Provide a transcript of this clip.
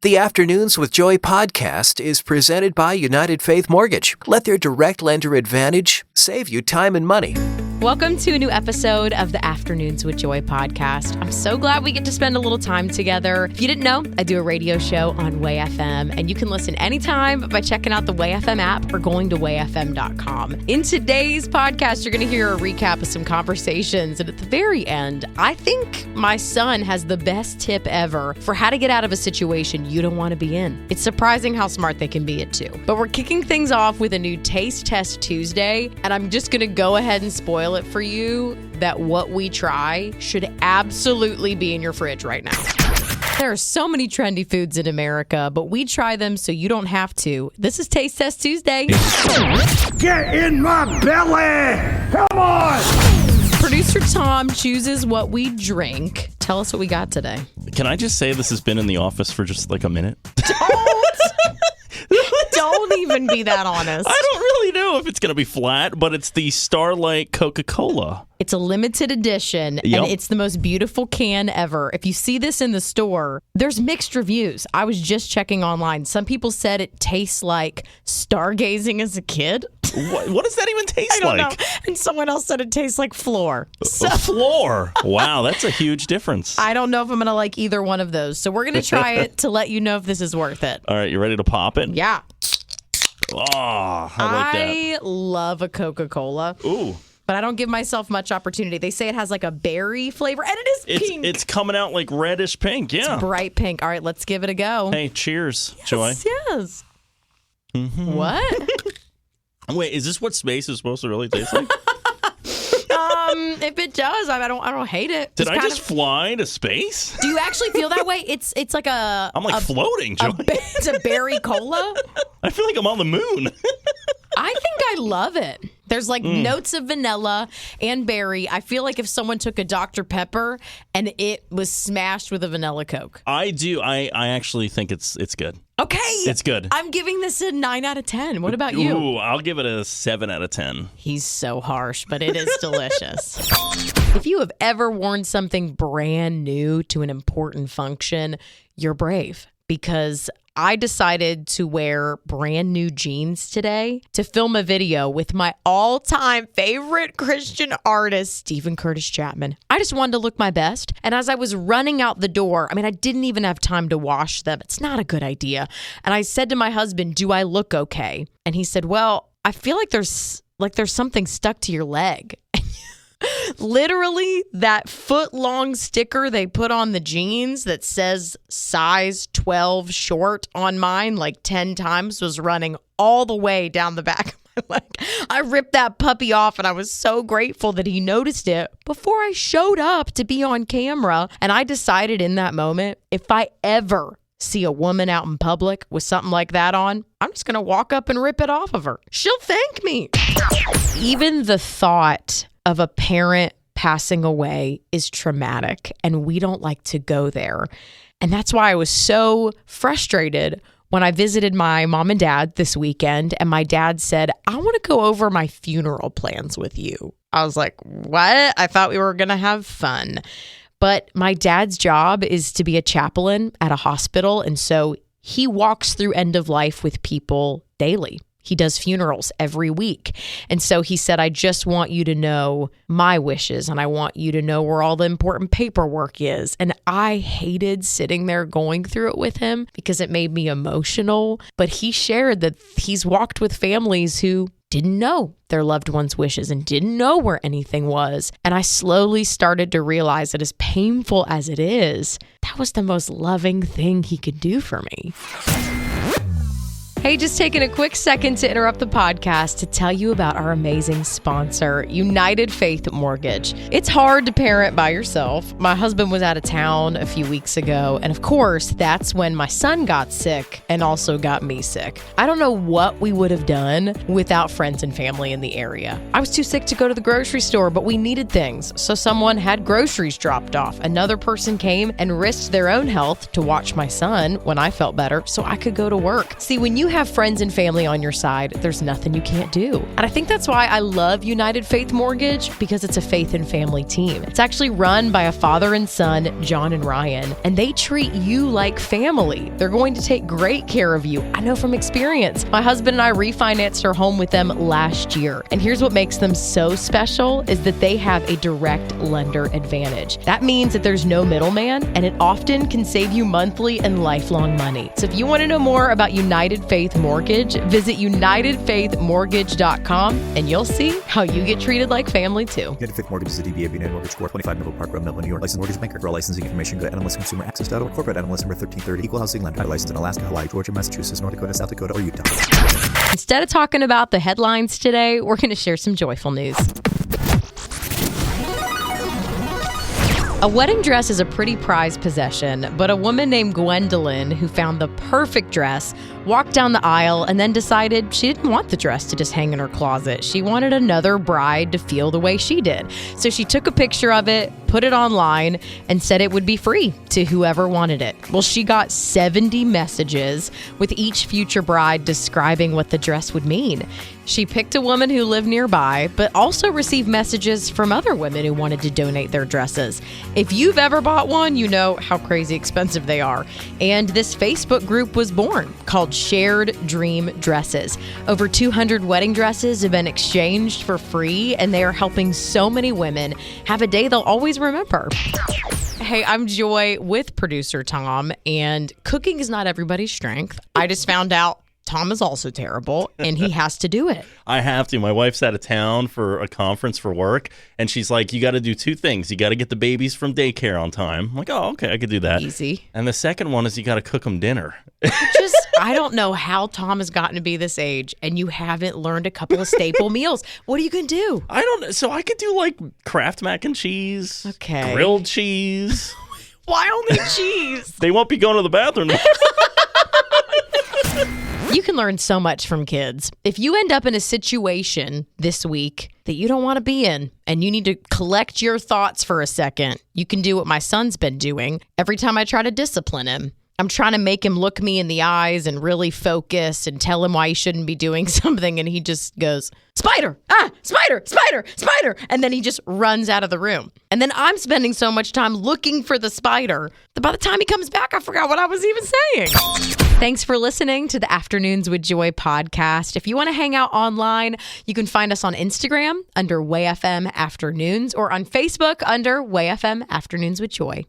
The Afternoons with Joy podcast is presented by United Faith Mortgage. Let their direct lender advantage save you time and money. Welcome to a new episode of the Afternoons with Joy podcast. I'm so glad we get to spend a little time together. If you didn't know, I do a radio show on Way FM, and you can listen anytime by checking out the Way FM app or going to wayfm.com. In today's podcast, you're going to hear a recap of some conversations, and at the very end, I think my son has the best tip ever for how to get out of a situation you don't want to be in. It's surprising how smart they can be at 2. But we're kicking things off with a new Taste Test Tuesday, and I'm just going to go ahead and spoil it for you that what we try should absolutely be in your fridge right now. There are so many trendy foods in America, but we try them so you don't have to. This is Taste Test Tuesday. Get in my belly! Come on! Producer Tom chooses what we drink. Tell us what we got today. Can I just say this has been in the office for just like a minute? Don't even be that honest. I don't really know if it's going to be flat, but it's the Starlight Coca-Cola. It's a limited edition, Yep. and it's the most beautiful can ever. If you see this in the store, there's mixed reviews. I was just checking online. Some people said it tastes like stargazing as a kid. What does that even taste I don't like? know. And someone else said it tastes like floor. So A floor. Wow, that's a huge difference. I don't know if I'm going to like either one of those. So we're going to try it to let you know if this is worth it. All right, you ready to pop it? Yeah. Oh, I like that. I love a Coca-Cola. Ooh. But I don't give myself much opportunity. They say it has like a berry flavor, and it is pink. It's coming out like reddish pink, yeah. It's bright pink. All right, let's give it a go. Hey, cheers, Joy. Yes. Mm-hmm. What? Wait, is this what space is supposed to really taste like? If it does, I don't hate it. Did It's I kind just fly to space? Do you actually feel that way? It's like a. I'm like floating, Joy. It's a berry cola. I feel like I'm on the moon. I think I love it. There's like notes of vanilla and berry. I feel like if someone took a Dr. Pepper and it was smashed with a vanilla Coke. I do. I actually think it's good. Okay. It's good. I'm giving this a 9 out of 10. What about you? Ooh, I'll give it a 7 out of 10. He's so harsh, but it is delicious. If you have ever worn something brand new to an important function, you're brave, because I decided to wear brand new jeans today to film a video with my all-time favorite Christian artist, Stephen Curtis Chapman. I just wanted to look my best. And as I was running out the door, I didn't even have time to wash them. It's not a good idea. And I said to my husband, "Do I look okay?" And he said, "Well, I feel like there's something stuck to your leg." Literally, that foot-long sticker they put on the jeans that says size 12 short on mine like 10 times was running all the way down the back of my leg. I ripped that puppy off, and I was so grateful that he noticed it before I showed up to be on camera. And I decided in that moment, if I ever see a woman out in public with something like that on, I'm just going to walk up and rip it off of her. She'll thank me. Even the thought of a parent passing away is traumatic, and we don't like to go there. And that's why I was so frustrated when I visited my mom and dad this weekend, and my dad said, "I want to go over my funeral plans with you." I was like, what? I thought we were going to have fun. But my dad's job is to be a chaplain at a hospital, and so he walks through end of life with people daily. He does funerals every week. And so he said, "I just want you to know my wishes, and I want you to know where all the important paperwork is." And I hated sitting there going through it with him because it made me emotional. But he shared that he's walked with families who didn't know their loved one's wishes and didn't know where anything was. And I slowly started to realize that as painful as it is, that was the most loving thing he could do for me. Hey, just taking a quick second to interrupt the podcast to tell you about our amazing sponsor, United Faith Mortgage. It's hard to parent by yourself. My husband was out of town a few weeks ago, and of course, that's when my son got sick and also got me sick. I don't know what we would have done without friends and family in the area. I was too sick to go to the grocery store, but we needed things, so someone had groceries dropped off. Another person came and risked their own health to watch my son when I felt better so I could go to work. See, when you have friends and family on your side, there's nothing you can't do. And I think that's why I love United Faith Mortgage, because it's a faith and family team. It's actually run by a father and son, John and Ryan, and they treat you like family. They're going to take great care of you. I know from experience. My husband and I refinanced our home with them last year. And here's what makes them so special is that they have a direct lender advantage. That means that there's no middleman, and it often can save you monthly and lifelong money. So if you want to know more about United Faith Mortgage, visit UnitedFaithMortgage.com and you'll see how you get treated like family too. United Faith Mortgage is a DBA of United Mortgage Corp. 25 Middle Park Road, Melville, New York. Licensed mortgage banker. For all licensing information, go to NMLSconsumeraccess.org. Corporate NMLS number 1330. Equal housing lender. Licensed in Alaska, Hawaii, Georgia, Massachusetts, North Dakota, South Dakota, or Utah. Instead of talking about the headlines today, we're going to share some joyful news. A wedding dress is a pretty prized possession, but a woman named Gwendolyn, who found the perfect dress, walked down the aisle and then decided she didn't want the dress to just hang in her closet. She wanted another bride to feel the way she did. So she took a picture of it, put it online, and said it would be free to whoever wanted it. Well, she got 70 messages with each future bride describing what the dress would mean. She picked a woman who lived nearby, but also received messages from other women who wanted to donate their dresses. If you've ever bought one, you know how crazy expensive they are. And this Facebook group was born called Shared Dream Dresses. Over 200 wedding dresses have been exchanged for free, and they are helping so many women have a day they'll always remember. Hey, I'm Joy with producer Tom, and cooking is not everybody's strength. I just found out Tom is also terrible, and he has to do it. I have to. My wife's out of town for a conference for work, and she's like, you got to do two things. You got to get the babies from daycare on time. I'm like, oh, okay, I could do that. Easy. And the second one is you got to cook them dinner. I don't know how Tom has gotten to be this age, and you haven't learned a couple of staple meals. What are you going to do? I don't know. So I could do like Kraft mac and cheese, okay, grilled cheese. Why only cheese? They won't be going to the bathroom. You can learn so much from kids. If you end up in a situation this week that you don't want to be in and you need to collect your thoughts for a second, you can do what my son's been doing every time I try to discipline him. I'm trying to make him look me in the eyes and really focus and tell him why he shouldn't be doing something. And he just goes, spider, spider, spider, spider. And then he just runs out of the room. And then I'm spending so much time looking for the spider that by the time he comes back, I forgot what I was even saying. Thanks for listening to the Afternoons with Joy podcast. If you want to hang out online, you can find us on Instagram under WayFM Afternoons or on Facebook under WayFM Afternoons with Joy.